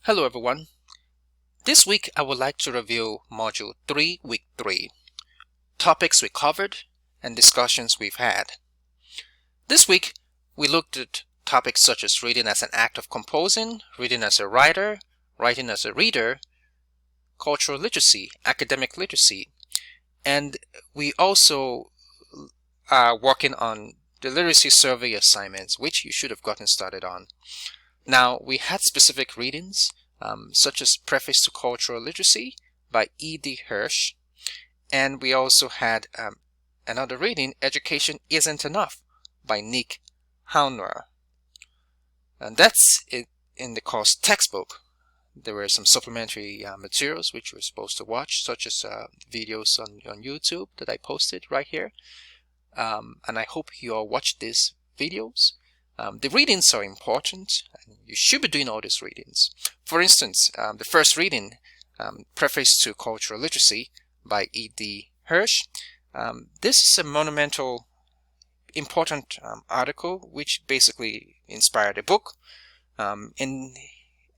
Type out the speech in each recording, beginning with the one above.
Hello everyone. This week I would like to review Module 3, Week 3, topics we covered and discussions we've had. This week we looked at topics such as reading as an act of composing, reading as a writer, writing as a reader, cultural literacy, academic literacy, and we also are working on the literacy survey assignments, which you should have gotten started on. Now, we had specific readings such as Preface to Cultural Literacy by E.D. Hirsch, and we also had another reading, Education Isn't Enough by Nick Hauner. And that's it in the course textbook. There were some supplementary materials which you were supposed to watch, such as videos on YouTube that I posted right here. And I hope you all watched these videos. The readings are important, and you should be doing all these readings. For instance, the first reading, Preface to Cultural Literacy by E.D. Hirsch. This is a monumental, important article which basically inspired a book. In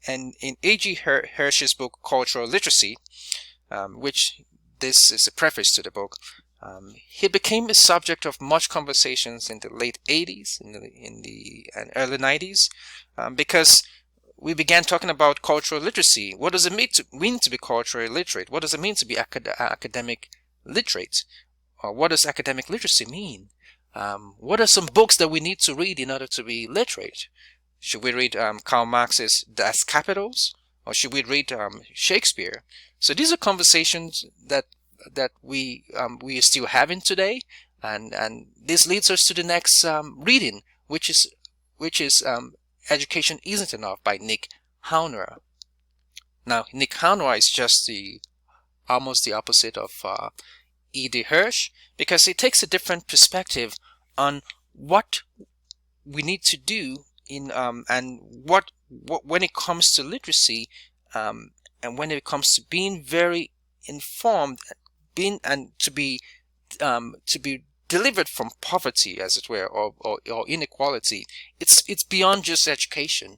E.G. Hirsch's book, Cultural Literacy, which this is a preface to the book, he became a subject of much conversations in the late 80s and early 90s because we began talking about cultural literacy. What does it mean to be culturally literate? What does it mean to be academic literate? Or what does academic literacy mean? What are some books that we need to read in order to be literate? Should we read Karl Marx's Das Kapitals? Or should we read Shakespeare? So these are conversations that we are still having today, and this leads us to the next reading, which is Education Isn't Enough by Nick Hauner. Now, Nick Hauner is just almost the opposite of E.D. Hirsch, because he takes a different perspective on what we need to do in and what when it comes to literacy, and when it comes to being very informed, to be delivered from poverty, as it were, or inequality. It's beyond just education.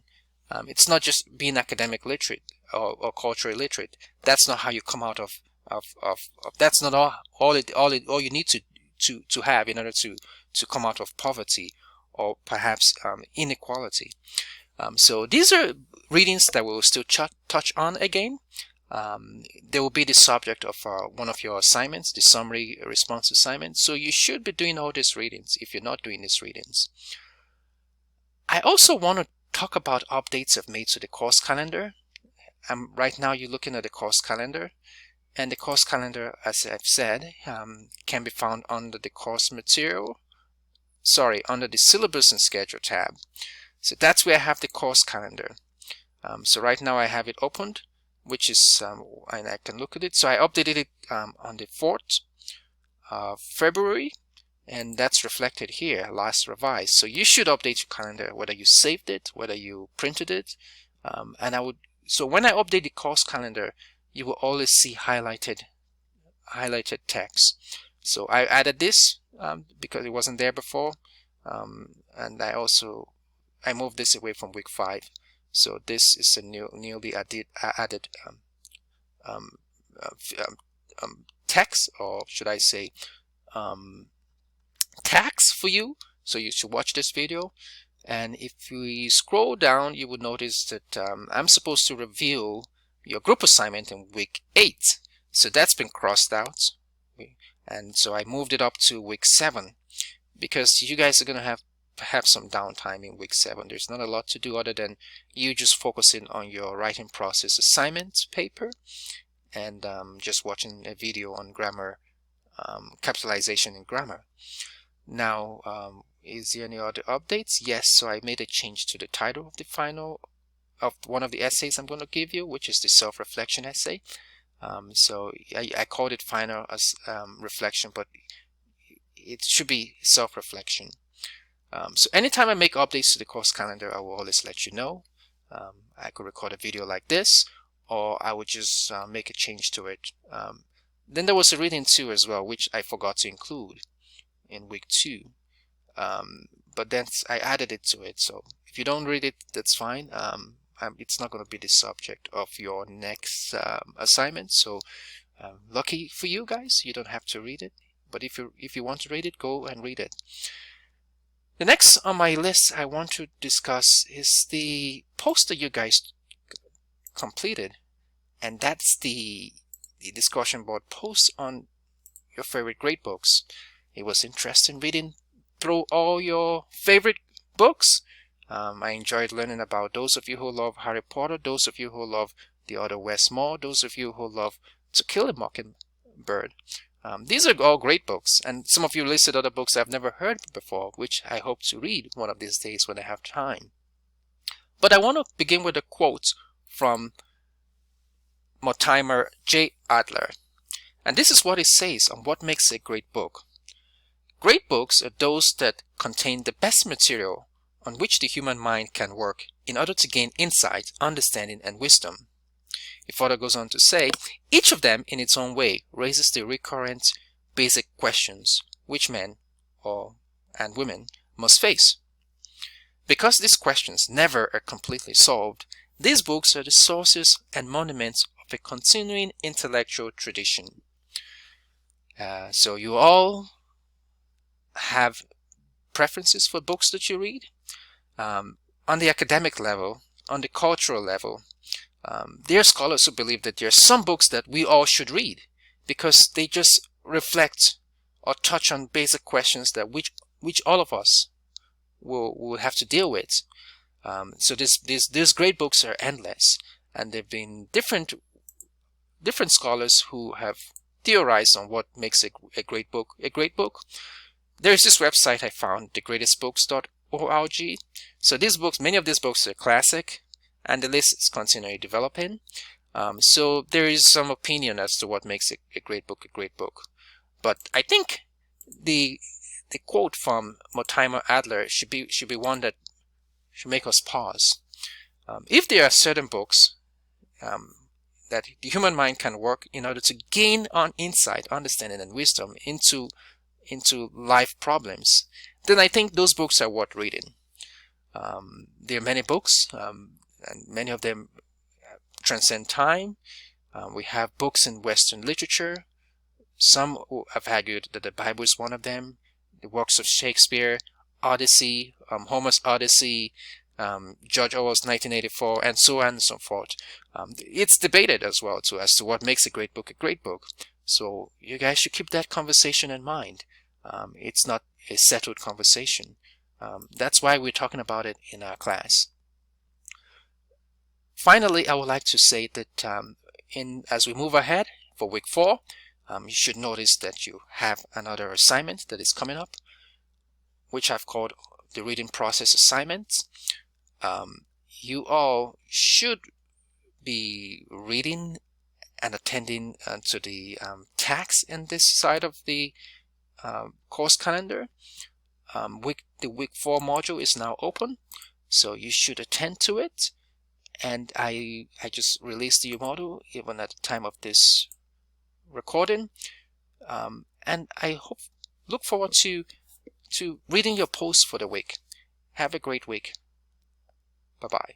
It's not just being academic literate or culturally literate. That's not how you come out of that's not all you need to have in order to come out of poverty or perhaps inequality. So these are readings that we'll still touch on again. They will be the subject of one of your assignments, the summary response assignment. So you should be doing all these readings if you're not doing these readings. I also want to talk about updates I've made to the course calendar. Right now you're looking at the course calendar, and the course calendar, as I've said, can be found under the course material, under the syllabus and schedule tab. So that's where I have the course calendar. So right now I have it opened, which is, and I can look at it. So I updated it on the 4th of February, and that's reflected here, last revised. So you should update your calendar, whether you saved it, whether you printed it. So when I update the course calendar, you will always see highlighted text. So I added this because it wasn't there before, and I moved this away from week 5. So this is a newly added text, or should I say tags for you. So you should watch this video, and if we scroll down, you would notice that I'm supposed to review your group assignment in week 8. So that's been crossed out, and so I moved it up to week 7 because you guys are going to have perhaps some downtime in week 7. There's not a lot to do other than you just focusing on your writing process assignment paper and just watching a video on grammar, capitalization in grammar. Now, is there any other updates? Yes, so I made a change to the title of one of the essays I'm going to give you, which is the self-reflection essay. So I called it final as reflection, but it should be self-reflection. So anytime I make updates to the course calendar, I will always let you know. I could record a video like this, or I would just make a change to it. Then there was a reading 2 as well, which I forgot to include in week 2. But then I added it to it. So if you don't read it, that's fine. it's not going to be the subject of your next assignment. So lucky for you guys, you don't have to read it. But if you want to read it, go and read it. The next on my list I want to discuss is the post that you guys completed, and that's the discussion board post on your favorite great books. It was interesting reading through all your favorite books. I enjoyed learning about those of you who love Harry Potter, those of you who love the author Wes Moore, those of you who love To Kill a Mockingbird. These are all great books, and some of you listed other books I've never heard before, which I hope to read one of these days when I have time. But I want to begin with a quote from Mortimer J. Adler. And this is what it says on what makes a great book. Great books are those that contain the best material on which the human mind can work in order to gain insight, understanding, and wisdom. It further goes on to say, each of them in its own way raises the recurrent basic questions which men and women must face. Because these questions never are completely solved, these books are the sources and monuments of a continuing intellectual tradition. So you all have preferences for books that you read. On the academic level, on the cultural level, there are scholars who believe that there are some books that we all should read because they just reflect or touch on basic questions that which all of us will have to deal with. So these great books are endless, and there have been different scholars who have theorized on what makes a great book a great book. There's this website I found, thegreatestbooks.org. So these books, many of these books are classic, and the list is continually developing. So there is some opinion as to what makes a great book a great book. But I think the quote from Mortimer Adler should be one that should make us pause. If there are certain books that the human mind can work in order to gain on insight, understanding, and wisdom into life problems, then I think those books are worth reading. There are many books, and many of them transcend time. We have books in Western literature. Some have argued that the Bible is one of them. The works of Shakespeare, Odyssey, Homer's Odyssey, George Orwell's 1984, and so on and so forth. It's debated as well too as to what makes a great book a great book. So you guys should keep that conversation in mind. It's not a settled conversation. That's why we're talking about it in our class. Finally, I would like to say that as we move ahead for week 4, you should notice that you have another assignment that is coming up, which I've called the reading process assignment. You all should be reading and attending to the tags in this side of the course calendar. The week 4 module is now open, so you should attend to it. And I just released the module even at the time of this recording, and I look forward to reading your posts for the week. Have a great week. Bye-bye.